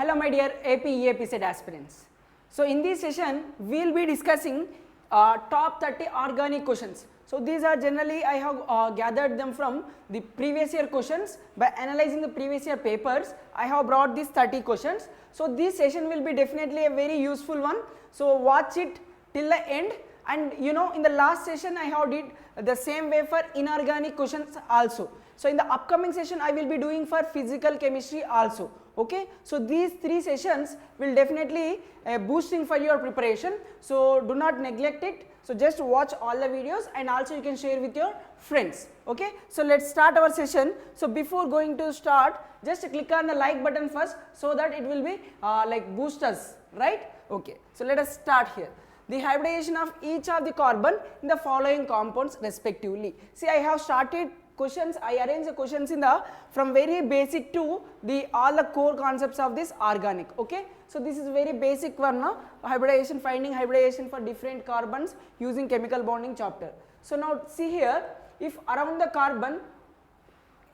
Hello my dear AP EAPCET aspirants. So in this session we will be discussing top 30 organic questions. So these are generally I have gathered them from the previous year questions. By analyzing the previous year papers, I have brought these 30 questions. So this session will be definitely a very useful one. So watch it till the end. And you know, in the last session I have did the same way for inorganic questions also. So in the upcoming session I will be doing for physical chemistry also. Okay, so these 3 sessions will definitely boosting for your preparation. So do not neglect it. So just watch all the videos and also you can share with your friends. Okay, so let's start our session. So before going to start, just click on the like button first so that it will be like boost us, right? Okay, so let us start here. The hybridization of each of the carbon in the following compounds respectively. See, I have started questions, I arrange the questions in the from very basic to the all the core concepts of this organic. Okay, so this is very basic one now, hybridization, finding hybridization for different carbons using chemical bonding chapter. So now see here, if around the carbon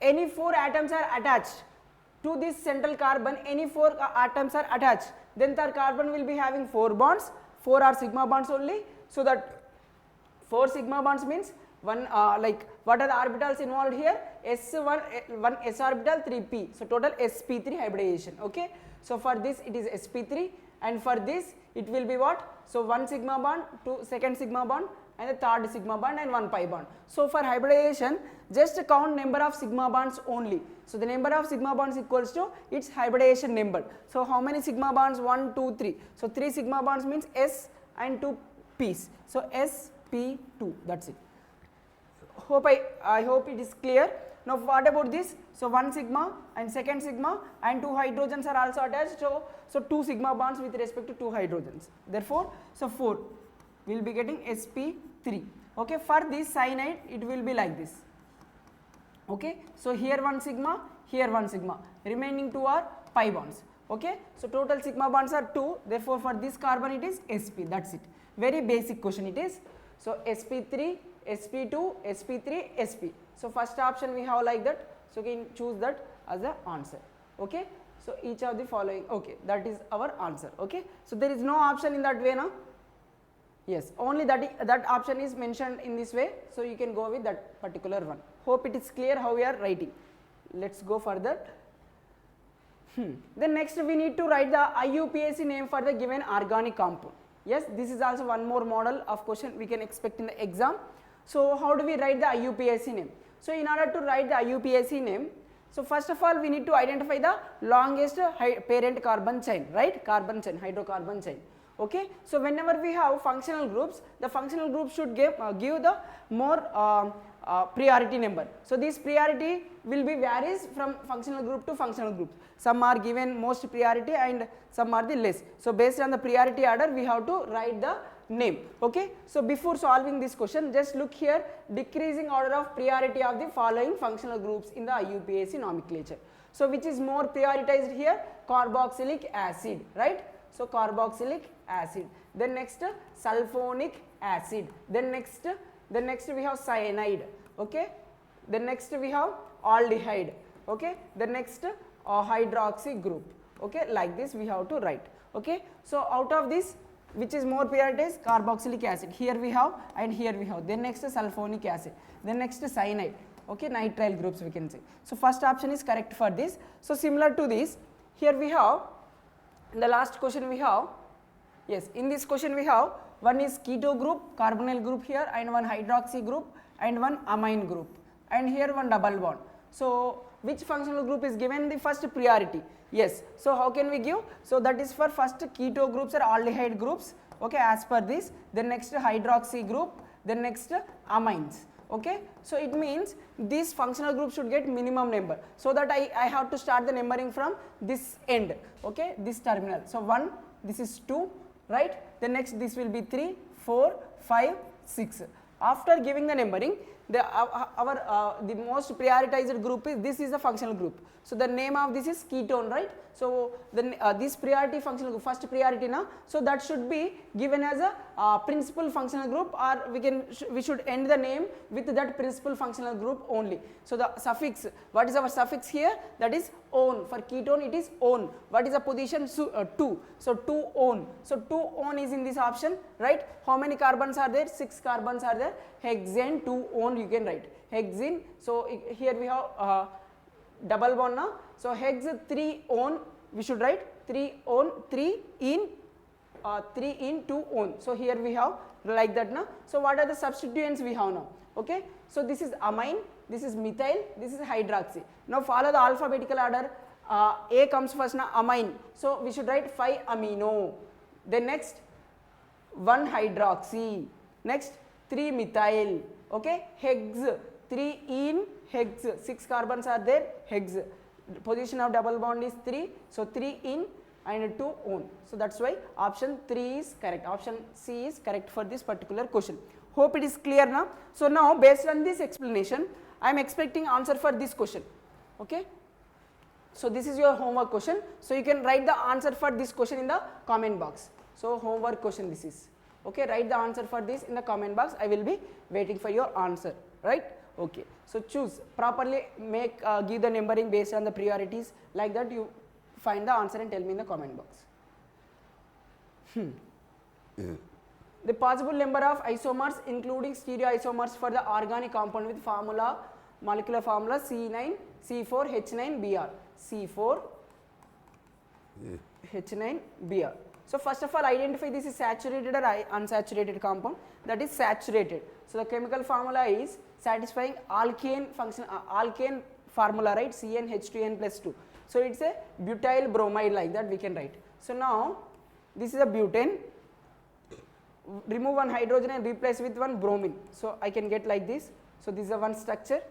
any 4 atoms are attached to this central carbon, any 4 atoms are attached, then the carbon will be having 4 bonds, 4 are sigma bonds only. So that 4 sigma bonds means one like what are the orbitals involved here? S1, 1 s orbital, 3 p. So total sp3 hybridization. Okay. So for this it is sp3, and for this it will be what? So 1 sigma bond, 2 second sigma bond, and the third sigma bond, and 1 pi bond. So for hybridization, just count number of sigma bonds only. So the number of sigma bonds equals to its hybridization number. So how many sigma bonds? 1, 2, 3. So 3 sigma bonds means s and 2 p's. So sp2. That's it. I hope it is clear. Now what about this? So 1 sigma and second sigma and 2 hydrogens are also attached. So 2 sigma bonds with respect to 2 hydrogens. Therefore, so 4 we will be getting sp3. Okay, for this cyanide it will be like this. Okay, so here 1 sigma, here 1 sigma, remaining 2 are pi bonds. Okay, so total sigma bonds are 2. Therefore, for this carbon it is sp. That's it. Very basic question it is. So sp3, sp2, sp3, sp. So first option we have like that. So you can choose that as the answer. Okay, so each of the following. Okay, that is our answer. Okay, so there is no option in that way now. Yes, only that option is mentioned in this way. So you can go with that particular one. Hope it is clear how we are writing. Let's go further. Then next we need to write the IUPAC name for the given organic compound. Yes, this is also one more model of question we can expect in the exam. So how do we write the IUPAC name? So in order to write the IUPAC name, so first of all we need to identify the longest parent carbon chain, right? Carbon chain, hydrocarbon chain. Okay, so whenever we have functional groups, the functional group should give the more priority number. So this priority will be varies from functional group to functional group. Some are given most priority and some are the less. So based on the priority order we have to write the name. Okay, so before solving this question, just look here, decreasing order of priority of the following functional groups in the IUPAC nomenclature. So which is more prioritized here? Carboxylic acid, right? So carboxylic acid, then next sulfonic acid, then next we have cyanide. Okay, then next we have aldehyde. Okay, the next hydroxy group. Okay, like this we have to write. Okay, so out of this which is more prioritized? Carboxylic acid, here we have and here we have, then next sulfonic acid, then next cyanide. Okay, nitrile groups we can say. So first option is correct for this. So similar to this, here we have in the last question we have, yes, in this question we have one is keto group, carbonyl group here, and one hydroxy group and one amine group, and here one double bond. So which functional group is given the first priority? Yes, so how can we give? So that is for first keto groups or aldehyde groups. Okay, as per this, then next hydroxy group, then next amines. Okay, so it means this functional group should get minimum number, so that I have to start the numbering from this end. Okay, this terminal. So 1, this is 2, right? Then next this will be 3, 4, 5, 6. After giving the numbering, the most prioritized group is this is the functional group. So the name of this is ketone, right? So then this priority functional group, first priority na, so that should be given as a principal functional group, or we should end the name with that principal functional group only. So the suffix, what is our suffix here? That is on. For ketone it is on. What is the position? 2. So 2 on. So 2 on is in this option, right? How many carbons are there? 6 carbons are there. Hexane 2 on you can write. Hexene, so here we have double bond now. So hex 3 on, we should write 3 on, 3 in 2 on. So here we have like that now. So what are the substituents we have now? Okay, so this is amine, this is methyl, this is hydroxy. Now follow the alphabetical order. A comes first now, amine. So we should write 5 amino. Then next 1 hydroxy. Next 3 methyl. Okay, hex 3 in hex, 6 carbons are there, hex. Position of double bond is 3, so 3 in and 2 on. So that's why option 3 is correct. Option C is correct for this particular question. Hope it is clear now. So now based on this explanation, I am expecting answer for this question. Okay. So this is your homework question. So you can write the answer for this question in the comment box. So homework question this is. Okay, write the answer for this in the comment box. I will be waiting for your answer, right? Okay, so choose properly, give the numbering based on the priorities, like that you find the answer and tell me in the comment box. The possible number of isomers including stereoisomers for the organic compound with molecular formula C9 C4 H9 Br. C4 H9 Br. So first of all identify this is saturated or unsaturated compound. That is saturated. So the chemical formula is satisfying alkane function, alkane formula, right? CnH2n plus 2. So it's a butyl bromide, like that we can write. So now this is a butane. Remove one hydrogen and replace with one bromine. So I can get like this. So this is a one structure.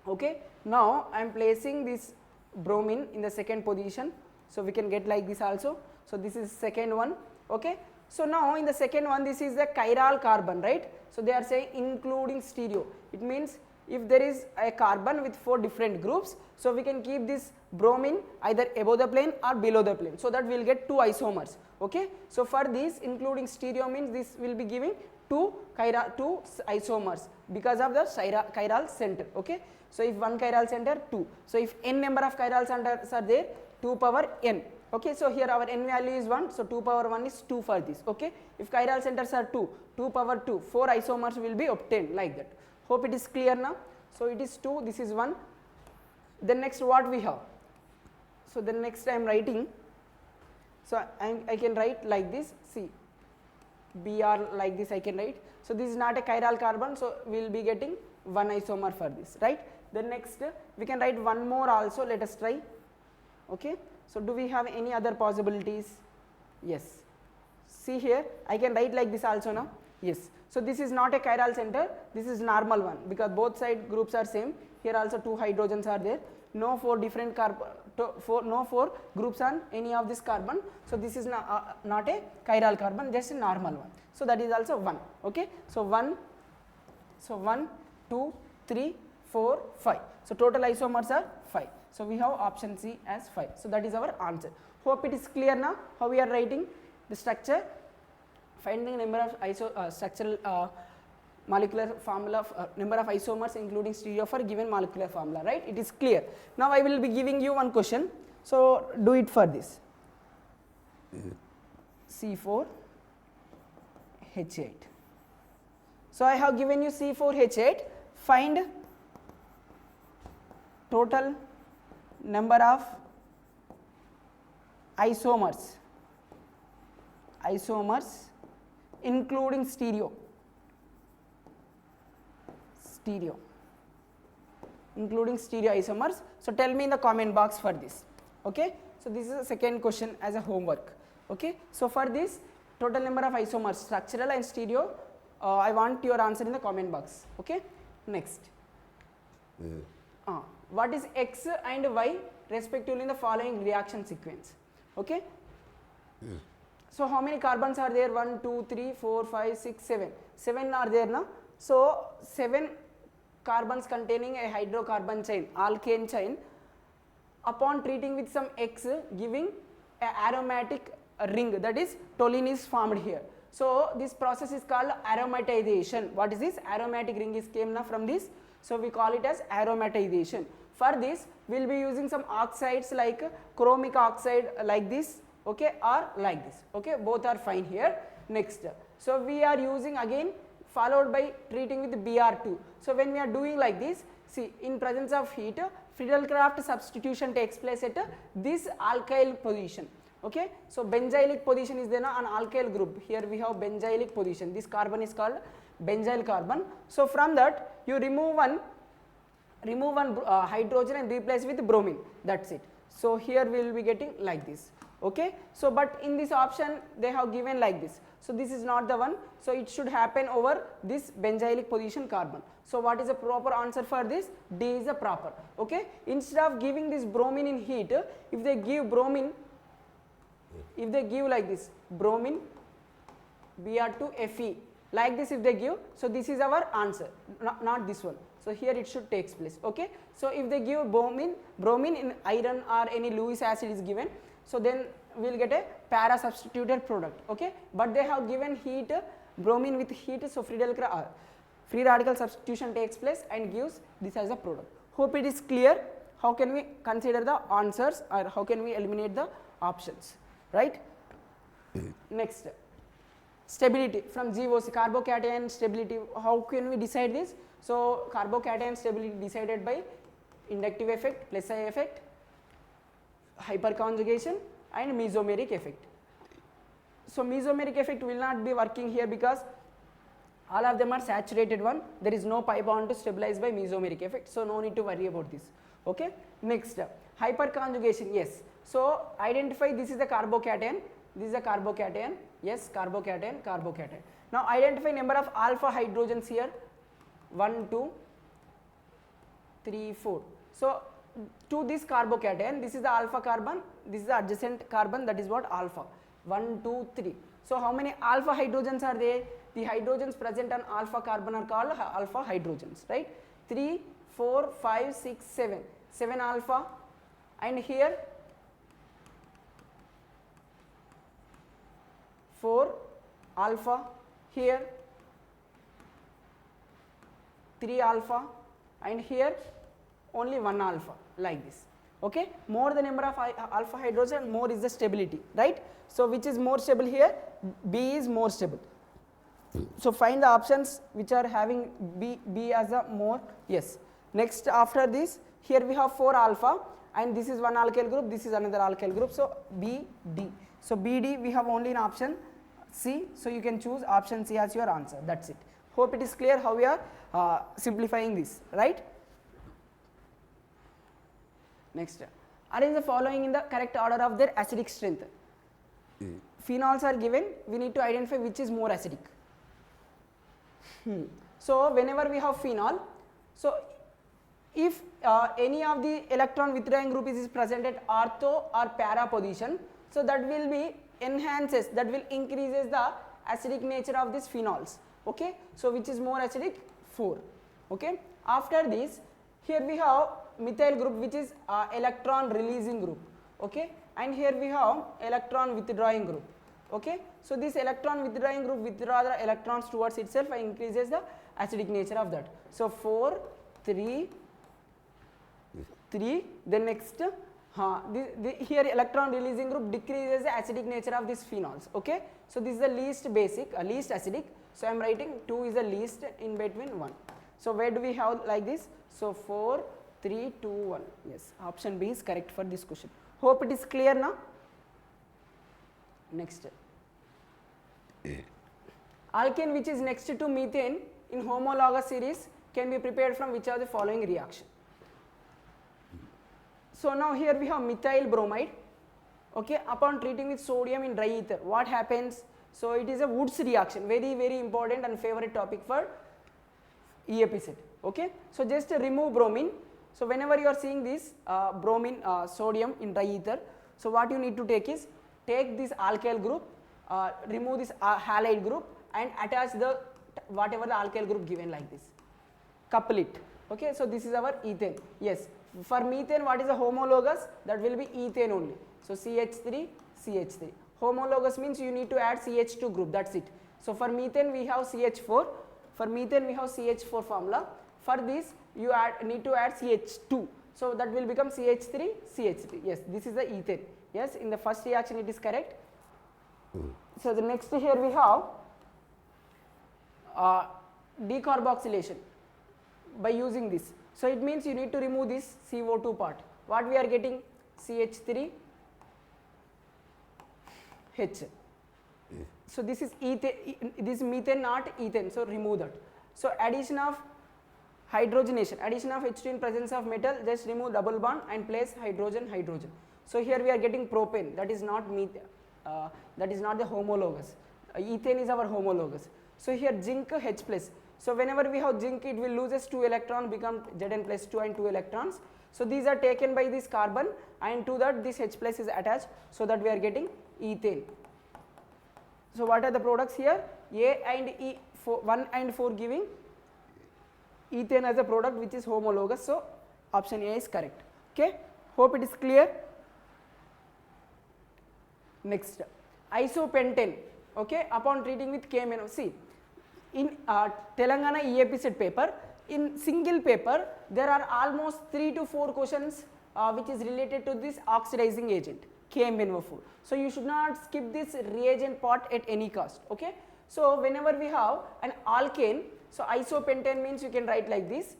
Okay. Now I am placing this bromine in the second position. So we can get like this also. So this is second one. Okay. So now in the second one, this is the chiral carbon, right? So they are saying including stereo. It means if there is a carbon with 4 different groups, so we can keep this bromine either above the plane or below the plane, so that we will get 2 isomers. Okay. So for this including stereo means this will be giving 2 isomers because of the chiral center. Okay. So if 1 chiral center, 2. So if n number of chiral centers are there, 2 power n. Okay, so here our n value is 1, so 2 power 1 is 2 for this. Okay, if chiral centers are 2, 2 power 2, 4 isomers will be obtained, like that. Hope it is clear now. So it is 2, this is 1. Then next what we have? So then next I am writing. So I can write like this. See, Br like this I can write. So this is not a chiral carbon, so we will be getting 1 isomer for this, right? Then next we can write one more also. Let us try. Okay. So do we have any other possibilities? Yes. See here, I can write like this also now. Yes. So this is not a chiral center, this is normal one, because both side groups are same. Here also 2 hydrogens are there. No 4 different no 4 groups on any of this carbon. So this is not a chiral carbon, just a normal one. So that is also 1. Okay. So 1, 2, 3, 4, 5. So total isomers are 5. So we have option C as 5. So that is our answer. Hope it is clear now how we are writing the structure, finding number of structural molecular formula, number of isomers including stereo for given molecular formula, right? It is clear. Now I will be giving you one question. So do it for this. C4 H8. So I have given you C4H8. Find total number of isomers including stereo, including stereo isomers. So tell me in the comment box for this. Okay. So this is the second question as a homework. Okay. So for this total number of isomers, structural and stereo, I want your answer in the comment box. Okay. Next. What is X and Y respectively in the following reaction sequence? Okay. So how many carbons are there? 1, 2, 3, 4, 5, 6, 7. 7 are there now. So 7 carbons containing a hydrocarbon chain, alkane chain. upon treating with some X giving a aromatic ring, that is toluene is formed here. So this process is called aromatization. What is this? Aromatic ring is came now from this, so we call it as aromatization. For this we will be using some oxides like chromic oxide like this, okay, or like this, okay, both are fine here. Next, so we are using again followed by treating with Br2. So when we are doing like this, see, in presence of heat, Friedel-Crafts substitution takes place at this alkyl position. Okay, so benzylic position is there on alkyl group. Here we have benzylic position. This carbon is called benzyl carbon. So from that you remove one hydrogen and replace with bromine. That's it. So here we will be getting like this. Okay, so but in this option they have given like this. So this is not the one. So it should happen over this benzylic position carbon. So what is the proper answer for this? D is the proper. Okay, instead of giving this bromine in heat, if they give bromine, if they give like this bromine Br2Fe like this, if they give, so this is our answer, not this one. So here it should takes place. Okay, so if they give bromine in iron or any Lewis acid is given, so then we will get a para substituted product. Okay, but they have given heat, bromine with heat, so free radical substitution takes place and gives this as a product. Hope it is clear. How can we consider the answers, or how can we eliminate the options, right? Next, stability from GOC, carbocation stability. How can we decide this? So carbocation stability decided by inductive effect, plus I effect, hyperconjugation and mesomeric effect. So mesomeric effect will not be working here because all of them are saturated one. There is no pi bond to stabilize by mesomeric effect, so no need to worry about this. Okay. Next, hyperconjugation. Yes. So identify this is the carbocation. This is a carbocation. Yes, carbocation, carbocation. Now identify number of alpha hydrogens here. 1, 2, 3, 4. So to this carbocation, this is the alpha carbon, this is the adjacent carbon, that is what alpha. 1, 2, 3. So how many alpha hydrogens are there? The hydrogens present on alpha carbon are called alpha hydrogens, right? 3, 4, 5, 6, 7. 7 alpha, and here 4 alpha, here 3 alpha, and here only 1 alpha, like this. Okay, more the number of alpha hydrogen, more is the stability, right? So which is more stable here? B is more stable. So find the options which are having B as a more. Yes. Next, after this, here we have 4 alpha, and this is one alkyl group, this is another alkyl group. So B, D. So B, D we have only in option C. So you can choose option C as your answer. That's it. Hope it is clear how we are simplifying this, right? Next, arrange the following in the correct order of their acidic strength. Phenols are given, we need to identify which is more acidic. So whenever we have phenol, so if any of the electron withdrawing group is present at ortho or para position, so that will be enhances, that will increases the acidic nature of these phenols. Okay, so which is more acidic? 4. Okay, after this, here we have methyl group, which is electron releasing group. Okay, and here we have electron withdrawing group. Okay, so this electron withdrawing group withdraws the electrons towards itself and increases the acidic nature of that. So 4, 3, 3. Then next, here electron releasing group decreases the acidic nature of these phenols. Okay, so this is the least basic, least acidic. So I am writing 2 is the least in between 1. So where do we have like this? So 4, 3, 2, 1. Yes, option B is correct for this question. Hope it is clear now. Next, alkane which is next to methane in homologous series can be prepared from which of the following reaction. So now here we have methyl bromide. Okay, upon treating with sodium in dry ether, what happens? So it is a Woods reaction, very important and favorite topic for EAPCET. Okay, so just remove bromine. So whenever you are seeing this bromine sodium in dry ether, so what you need to take is take this alkyl group, remove this halide group and attach the whatever the alkyl group given like this, couple it. Okay, so this is our ethane. Yes, For methane, what is the homologous? That will be ethane only. So CH3, CH3. Homologous means you need to add CH2 group, that's it. So for methane we have CH4. For methane we have CH4 formula. For this you need to add CH2. So that will become CH3, CH3. Yes, this is the ethane. Yes, in the first reaction it is correct. So the next here we have decarboxylation by using this. So it means you need to remove this CO2 part. What we are getting? CH3 H. So this is ethane, this methane, not ethane, so remove that. So addition of hydrogenation, addition of H2 in presence of metal, just remove double bond and place hydrogen, hydrogen. So here we are getting propane, that is not methane, that is not the homologous. Ethane is our homologous. So here zinc H plus. So whenever we have zinc, it will loses 2 electrons, become Zn plus 2 and 2 electrons. So these are taken by this carbon, and to that this H plus is attached, so that we are getting ethane. So what are the products here? A and E, 1 and 4 giving ethane as a product which is homologous. So option A is correct. Okay, hope it is clear. Next, isopentane. Okay, upon treating with KMNO, see in Telangana EAPCET paper, in single paper there are almost 3 to 4 questions which is related to this oxidizing agent KMNO4. So you should not skip this reagent part at any cost. Okay, so whenever we have an alkane, so isopentane means you can write like this.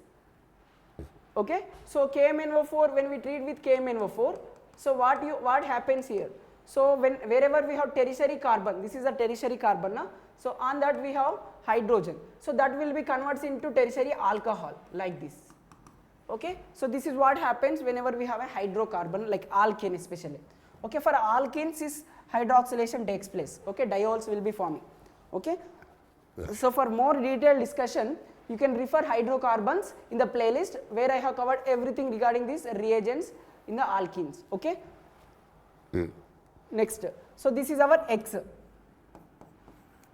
Okay, so KMNO4, when we treat with KMNO4, so what happens here? So wherever we have tertiary carbon, this is a tertiary carbon, na? So on that we have hydrogen, so that will be converts into tertiary alcohol like this. Okay, so this is what happens whenever we have a hydrocarbon like alkane especially. Okay, for alkenes this hydroxylation takes place. Okay, diols will be forming. Okay, so for more detailed discussion you can refer hydrocarbons in the playlist where I have covered everything regarding these reagents in the alkenes. Okay. Next, so this is our X.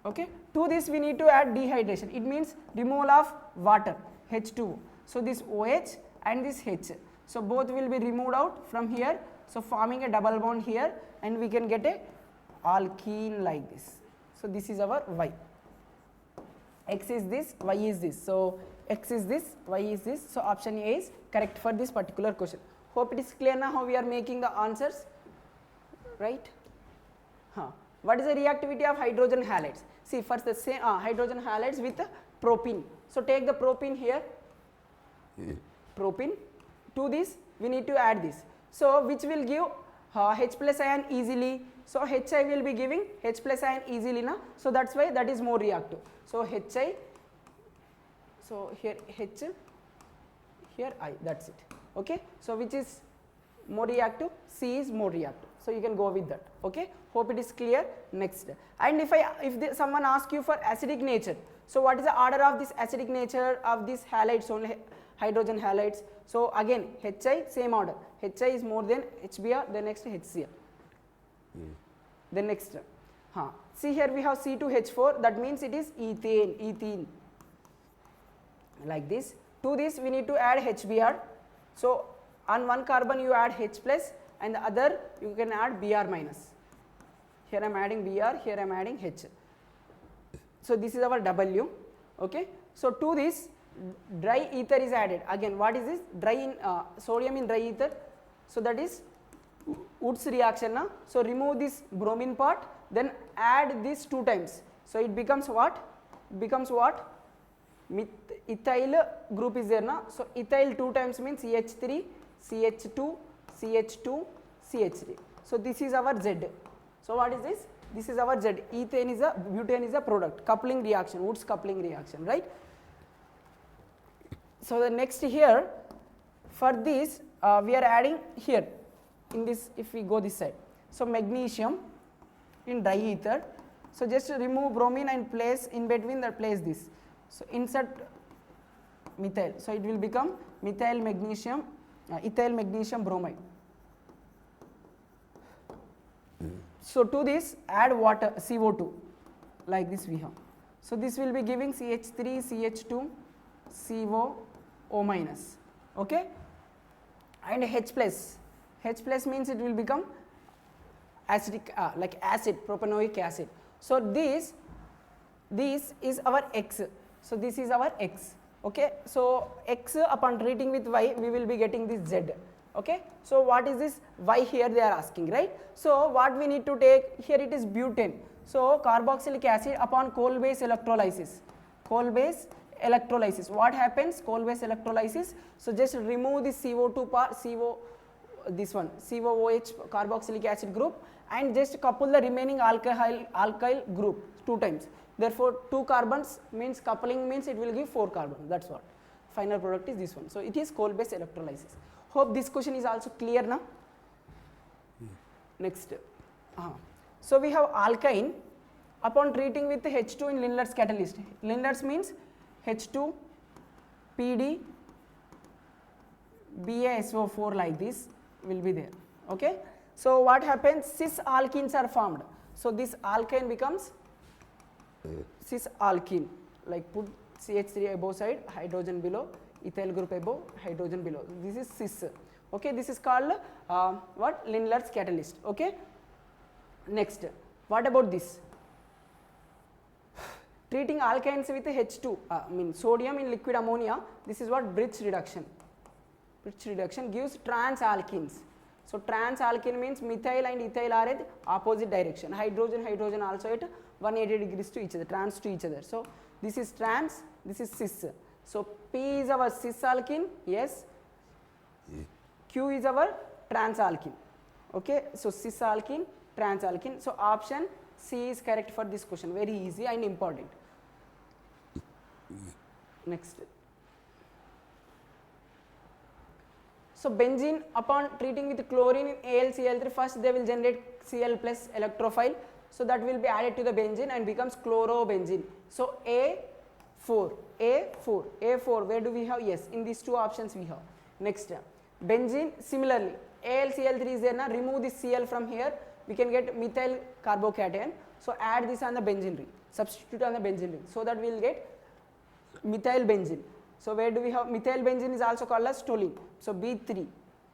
Okay, to this we need to add dehydration. It means removal of water, H2O. So this OH and this H, so both will be removed out from here, so forming a double bond here, and we can get a alkene like this. So this is our Y. X is this, Y is this. So X is this, Y is this. So option A is correct for this particular question. Hope it is clear now how we are making the answers, right? What is the reactivity of hydrogen halides? See, first the same hydrogen halides with propene. So take the propene here, propene. To this we need to add this. So which will give H plus ion easily. So HI will be giving H plus ion easily, na? So that's why that is more reactive. So HI, so here H, here I, that's it. Okay, so which is more reactive? C is more reactive. So you can go with that. Okay, hope it is clear. Next, and if someone asks you for acidic nature, so what is the order of this acidic nature of these halides, only hydrogen halides? So again HI same order. HI is more than HBr, then next HCl. Then next, see here we have C2H4, that means it is ethene like this. To this we need to add HBr. So on one carbon you add H plus, and the other you can add Br minus. Here I am adding Br, here I am adding H. So this is our W. Okay, so to this dry ether is added. Again, what is this? Dry in sodium in dry ether. So that is Woods reaction, na? So remove this bromine part, then add this 2 times. So it becomes what? It becomes what? Ethyl group is there, na? So ethyl 2 times means CH3, CH2, CH2, CH3. So this is our Z. So what is this? This is our Z. Ethane is butane is a product, coupling reaction, Woods coupling reaction, right? So the next here, for this we are adding here in this, if we go this side, so magnesium in dry ether. So just remove bromine and place in between that, place this. So insert methyl, so it will become methyl magnesium, ethyl magnesium bromide. So to this add water, CO2 like this we have. So this will be giving CH3, CH2, CO, O minus. Okay. and H plus. H plus means it will become acidic, like acid, propanoic acid. So this is our X. So this is our X. Okay. So X upon treating with Y, we will be getting this Z. Okay. So what is this Y here they are asking, right? So what we need to take here, it is butane. So carboxylic acid upon coal base electrolysis. Coal base electrolysis. What happens? Coal base electrolysis. So just remove the CO2 part, this one, COOH carboxylic acid group, and just couple the remaining alkyl group 2 times. Therefore 2 carbons means coupling means it will give 4 carbons. That's what. Final product is this one. So it is coal base electrolysis. Hope this question is also clear now. Next. So we have alkyne upon treating with H2 in Lindlar's catalyst. Lindlar's means H2 PD BaSO4 like this will be there. Okay. So what happens? Cis alkenes are formed. So this alkyne becomes cis alkene, like put CH3 above side, hydrogen below, ethyl group above, hydrogen below. This is cis. Okay. This is called what? Lindlar's catalyst. Okay. Next, what about this? Treating alkynes with H2, means sodium in liquid ammonia. This is what? Bridge reduction. Bridge reduction gives trans alkenes. So trans alkene means methyl and ethyl are at opposite direction. Hydrogen also at 180 degrees to each other, trans to each other. So this is trans, this is cis. So P is our cis alkene, yes. Q is our trans alkene. Okay. So cis alkene, trans alkene. So option C is correct for this question. Very easy and important. Next. So benzene upon treating with chlorine in AlCl3, first they will generate Cl plus electrophile. So that will be added to the benzene and becomes chlorobenzene. So A4, where do we have? Yes, in these 2 options we have. Next, benzene similarly, AlCl3 is there now, remove this Cl from here, we can get methyl carbocation. So add this on the benzene ring, substitute on the benzene ring, so that we will get methyl benzene. So where do we have? Methyl benzene is also called as toluene. So B3.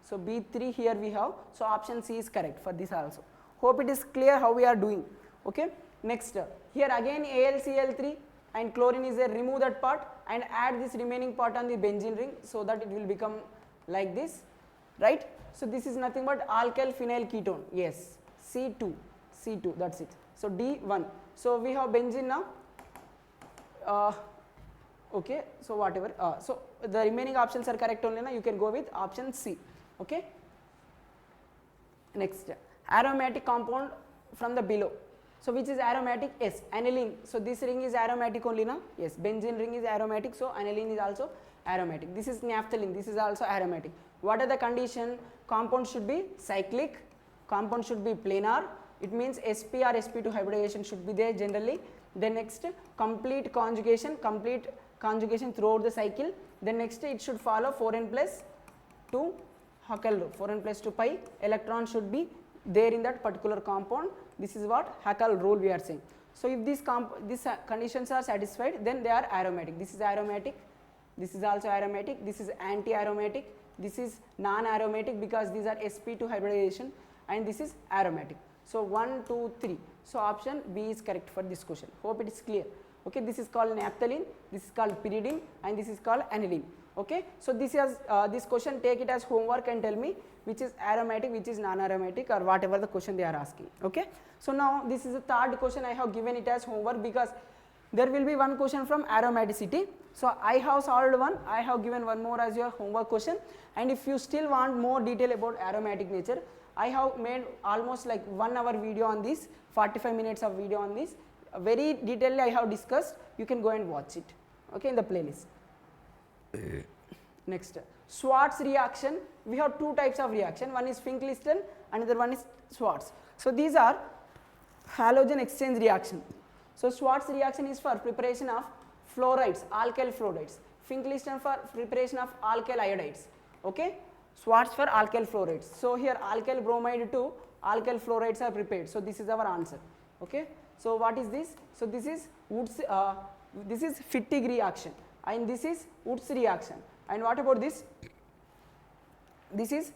So B3 here we have. So option C is correct for this also. Hope it is clear how we are doing. Okay. Next, here again AlCl3 and chlorine is there. Remove that part and add this remaining part on the benzene ring, so that it will become like this, right? So this is nothing but alkyl phenyl ketone. Yes, C2, that's it. So D1. So we have benzene now. Okay, so whatever. So the remaining options are correct only now. You can go with option C. Okay. Next, aromatic compound from the below. So which is aromatic? Yes, aniline. So this ring is aromatic only now. Yes, benzene ring is aromatic. So aniline is also aromatic. This is naphthalene. This is also aromatic. What are the condition? Compound should be cyclic. Compound should be planar. It means sp or sp2 hybridization should be there generally. Then next, complete conjugation throughout the cycle. Then next, it should follow 4n plus 2 Haeckel rule. 4n plus 2 pi electron should be there in that particular compound. This is what Haeckel rule we are saying. So if these conditions are satisfied, then they are aromatic. This is aromatic. This is also aromatic. This is anti-aromatic. This is non-aromatic because these are sp2 hybridization, and this is aromatic. So 1, 2, 3. So option B is correct for this question. Hope it is clear. Okay, this is called naphthalene, this is called pyridine, and this is called aniline. Okay, so this is this question, take it as homework and tell me which is aromatic, which is non-aromatic, or whatever the question they are asking. Okay, so now this is the 3rd question. I have given it as homework because there will be one question from aromaticity. So I have solved one. I have given one more as your homework question. And if you still want more detail about aromatic nature, I have made almost like 1 hour video on this, 45 minutes of video on this. Very detailedly I have discussed. You can go and watch it, okay, in the playlist. Next, Schwartz reaction. We have 2 types of reaction. One is Fink-Liston, another one is Schwartz. So these are halogen exchange reaction. So Schwartz reaction is for preparation of fluorides, alkyl fluorides. Fink-Liston for preparation of alkyl iodides. Okay, Schwartz for alkyl fluorides. So here alkyl bromide to alkyl fluorides are prepared. So this is our answer. Okay. So what is this? So this is Woods, this is Fittig reaction, and this is Woods reaction. And what about this? this is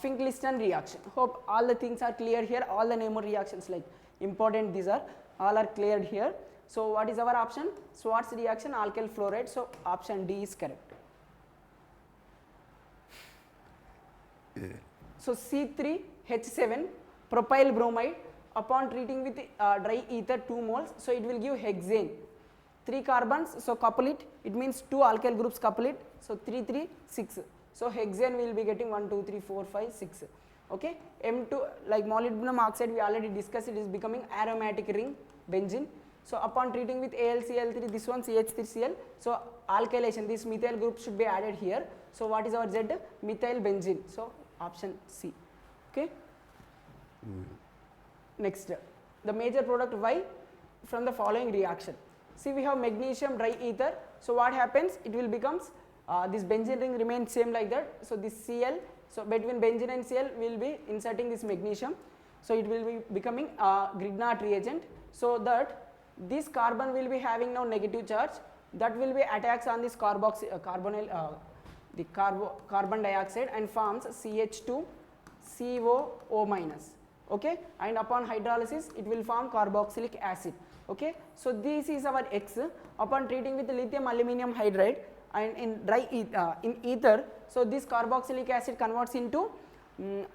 Finkelstein reaction. Hope all the things are clear here, all the Nemours reactions like important, these are all are cleared here. So what is our option? Schwarz reaction, alkyl fluoride, so option D is correct. So C3H7 propyl bromide upon treating with dry ether 2 moles, so it will give hexane, 3 carbons, so couple it, it means 2 alkyl groups couple it, so 3 3 6, so hexane we will be getting 1 2 3 4 5 6. Okay, M2 like molybdenum oxide we already discussed, it is becoming aromatic ring benzene. So upon treating with AlCl3, this one CH3Cl, so alkylation, this methyl group should be added here. So what is our Z? Methyl benzene, so option C. Okay. Next, the major product Y from the following reaction. See, we have magnesium dry ether, so what happens? It will becomes this benzene ring remains same like that, so this Cl, so between benzene and Cl we will be inserting this magnesium, so it will be becoming Grignard reagent, so that this carbon will be having now negative charge, that will be attacks on this carbon dioxide and forms CH2COO minus. Okay, and upon hydrolysis it will form carboxylic acid. Okay, so this is our X. Upon treating with lithium aluminum hydride and in dry in ether, so this carboxylic acid converts into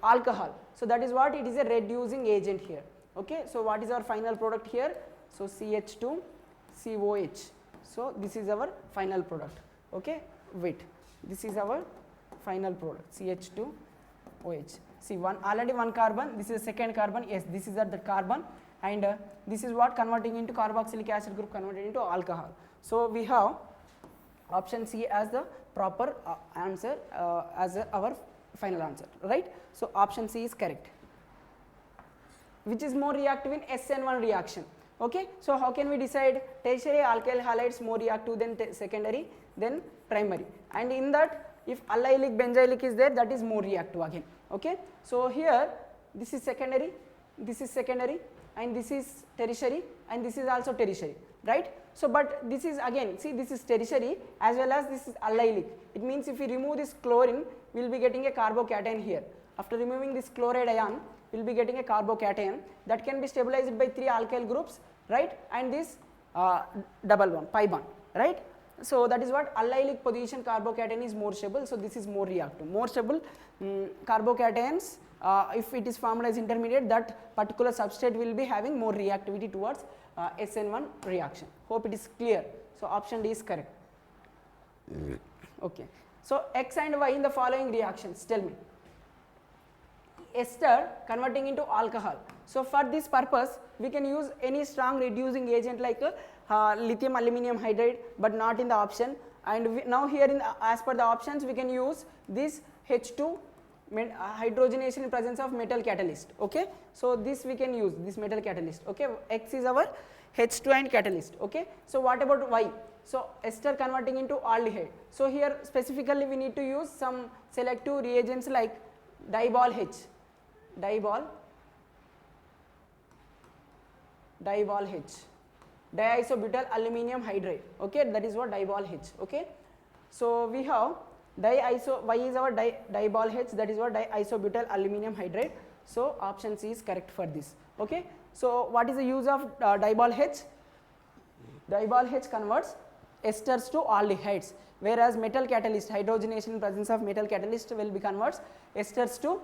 alcohol, so that is what it is a reducing agent here. Okay, so what is our final product here? So CH2COH, so this is our final product. Okay, wait, this is our final product, CH2OH. See, already one carbon, this is second carbon, yes, this is the carbon, and this is what converting into carboxylic acid group converted into alcohol. So we have option C as the proper answer as our final answer, right? So option C is correct. Which is more reactive in SN1 reaction? Okay, so how can we decide? Tertiary alkyl halides more reactive than secondary, then primary, and in that if allylic benzylic is there, that is more reactive again. Okay, so here this is secondary, and this is tertiary, and this is also tertiary, right? So but this is again, see, this is tertiary as well as this is allylic. It means if we remove this chlorine, we will be getting a carbocation here. After removing this chloride ion, we will be getting a carbocation that can be stabilized by 3 alkyl groups, right? And this double bond, pi bond, right? So that is what allylic position carbocation is more stable, so this is more reactive. More stable carbocations, if it is formed as intermediate, that particular substrate will be having more reactivity towards SN1 reaction. Hope it is clear. So option D is correct. Okay. So X and Y in the following reactions, tell me. Ester converting into alcohol. So for this purpose, we can use any strong reducing agent like lithium aluminum hydride, but not in the option. And now here in as per the options, we can use this H2 hydrogenation in presence of metal catalyst. Okay, so this we can use this metal catalyst. Okay, X is our H2 and catalyst. Okay, so what about Y? So ester converting into aldehyde. So here specifically we need to use some selective reagents like dibol H, dibol H, diisobutyl aluminum hydride. Okay, that is what dibol H. Okay, so we have Y is our dibol H, that is what diisobutyl aluminum hydride. So option C is correct for this. Okay, so what is the use of dibol H? Dibol H converts esters to aldehydes, whereas metal catalyst, hydrogenation in presence of metal catalyst will be converts esters to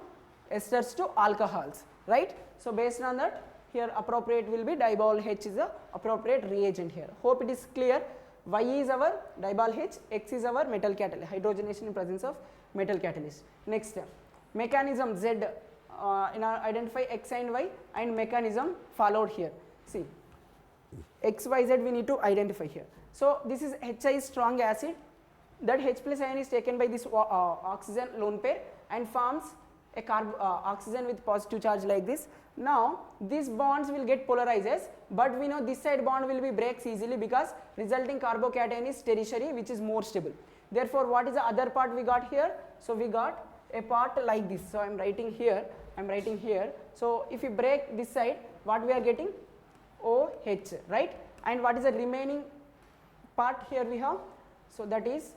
alcohols, right? So based on that, here appropriate will be dibol H is the appropriate reagent here. Hope it is clear. Y is our dibol H, X is our metal catalyst, hydrogenation in presence of metal catalyst. Next, mechanism Z, in our identify X and Y, and mechanism followed here. See, X, Y, Z we need to identify here. So this is HI strong acid, that H plus ion is taken by this oxygen lone pair and forms a oxygen with positive charge like this. Now these bonds will get polarized, but we know this side bond will be breaks easily because resulting carbocation is tertiary, which is more stable. Therefore what is the other part we got here? So we got a part like this. So I am writing here, so if you break this side, what we are getting? OH, right? And what is the remaining part here we have? So that is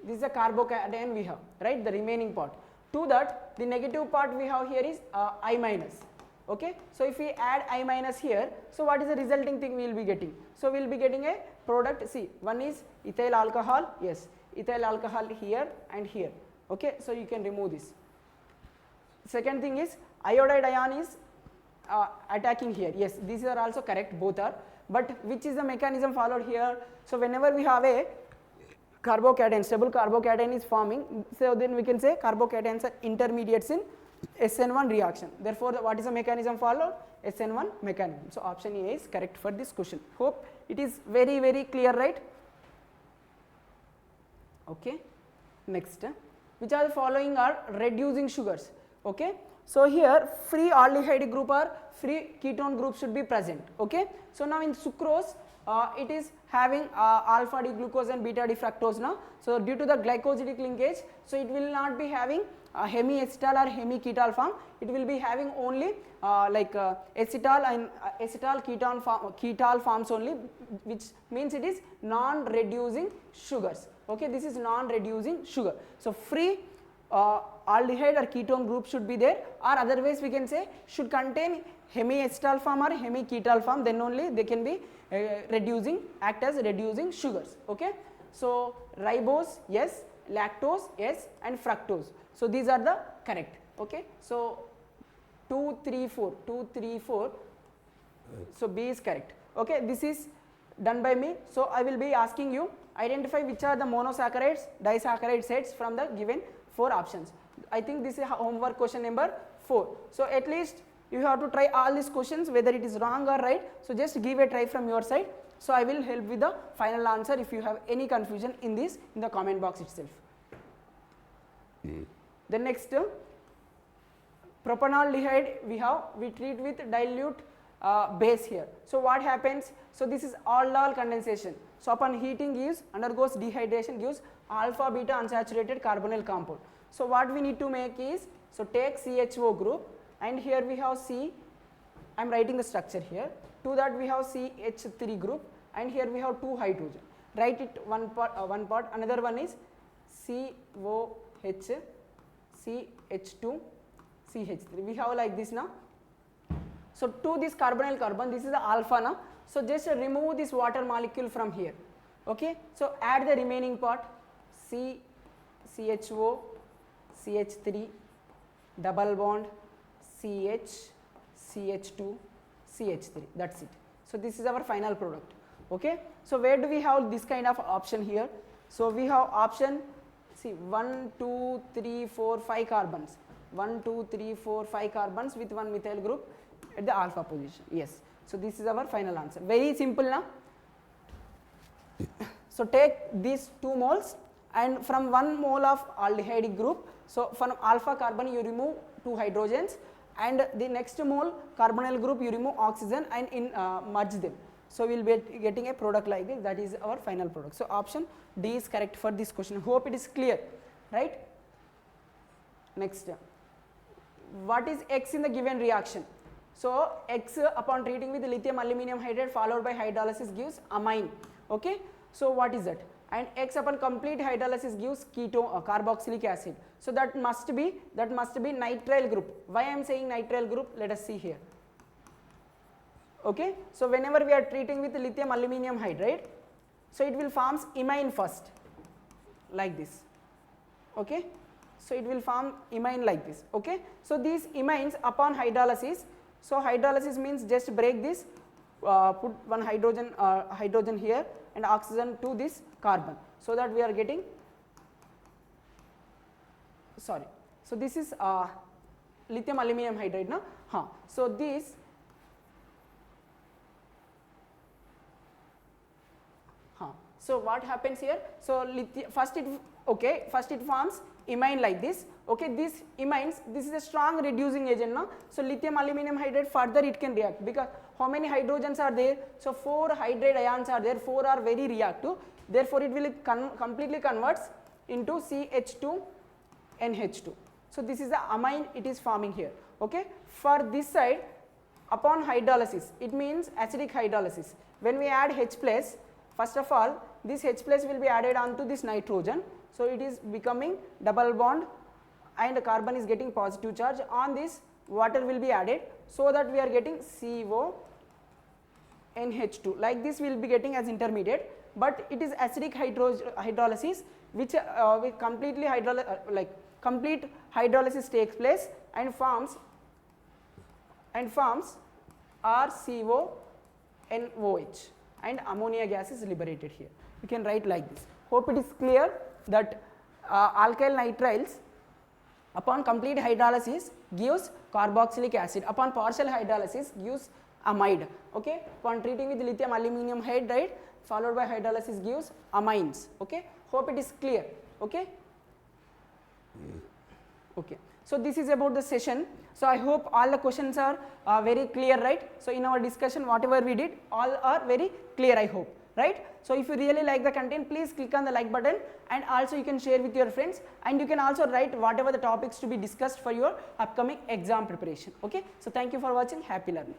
this is a carbocation we have, right, the remaining part. To that, the negative part we have here is I minus. Okay, so if we add I minus here, so what is the resulting thing we will be getting? So we will be getting a product. See, one is ethyl alcohol, yes, ethyl alcohol here and here. Okay, so you can remove this. Second thing is iodide ion is attacking here. Yes, these are also correct, both are. But which is the mechanism followed here? So whenever we have a carbocation, stable carbocation is forming, so then we can say carbocations are intermediates in SN1 reaction. Therefore, what is the mechanism followed? SN1 mechanism. So option A is correct for this question. Hope it is very clear, right? Okay. Next, which are the following are reducing sugars. Okay. So here free aldehyde group or free ketone group should be present. Okay. So now in sucrose, it is having alpha D glucose and beta D fructose now. So due to the glycosidic linkage, so it will not be having hemi-acetal or hemi-ketal form. It will be having only acetal and acetal ketal forms only, which means it is non-reducing sugars. Okay, this is non-reducing sugar. So free aldehyde or ketone group should be there, or otherwise we can say should contain hemi-acetal form or hemi-ketal form, then only they can be act as reducing sugars. Okay, so ribose yes, lactose yes, and fructose. So these are the correct. Okay, so 2, 3, 4. So B is correct. Okay, this is done by me. So I will be asking you identify which are the monosaccharides, disaccharide sets from the given 4 options. I think this is homework question number 4. So at least you have to try all these questions, whether it is wrong or right. So just give a try from your side. So I will help with the final answer if you have any confusion in this in the comment box itself. The next propanaldehyde we treat with dilute base here. So what happens? So this is aldol condensation. So upon heating undergoes dehydration, gives alpha beta unsaturated carbonyl compound. So what we need to make is, so take CHO group, and here we have C, I am writing the structure here. To that we have CH3 group, and here we have 2 hydrogen. Write it one part, another one is COH, CH2, CH3. We have like this now. So to this carbonyl carbon, this is the alpha now. So just remove this water molecule from here. Okay. So add the remaining part, CHO, CH3, double bond, CH, CH2, CH3. That's it. So this is our final product. Okay. So where do we have this kind of option here? So we have option, see 1, 2, 3, 4, 5 carbons. 1, 2, 3, 4, 5 carbons with 1 methyl group at the alpha position. Yes. So this is our final answer. Very simple now. So take these 2 moles, and from 1 mole of aldehyde group, so from alpha carbon you remove 2 hydrogens, and the next mole carbonyl group you remove oxygen and merge them. So we will be getting a product like this. That is our final product. So option D is correct for this question. Hope it is clear, right? Next, what is X in the given reaction? So X upon treating with lithium aluminum hydride followed by hydrolysis gives amine. Okay, so what is that? And X upon complete hydrolysis gives ketone carboxylic acid. So that must be nitrile group. Why I am saying nitrile group? Let us see here. Okay, so whenever we are treating with lithium aluminum hydride, so it will forms imine first, like this. Okay, so it will form imine like this. Okay, so these imines upon hydrolysis, so hydrolysis means just break this, put one hydrogen here and oxygen to this carbon, so that we are getting, sorry, so this is lithium aluminum hydride now. So this so what happens here? So first it forms imine like this. Okay, these imines, this is a strong reducing agent now. So lithium aluminum hydride further it can react, because how many hydrogens are there? So 4 hydride ions are there, 4 are very reactive, therefore it will completely converts into CH2 NH2. So this is the amine it is forming here. Okay, for this side upon hydrolysis, it means acidic hydrolysis. When we add H plus, first of all this H plus will be added onto this nitrogen. so it is becoming double bond and the carbon is getting positive charge. On this water will be added, so that we are getting CO NH2. Like this we will be getting as intermediate, but it is acidic hydrolysis which with completely complete hydrolysis takes place and forms RCONOH and ammonia gas is liberated here. You can write like this. Hope it is clear that alkyl nitriles upon complete hydrolysis gives carboxylic acid, upon partial hydrolysis gives amide. Okay, upon treating with lithium aluminum hydride followed by hydrolysis gives amines. Okay, hope it is clear. Okay. Okay, so this is about the session. So I hope all the questions are very clear, right? So in our discussion whatever we did, all are very clear, I hope, right? So if you really like the content, please click on the like button, and also you can share with your friends, and you can also write whatever the topics to be discussed for your upcoming exam preparation. Okay, so thank you for watching. Happy learning.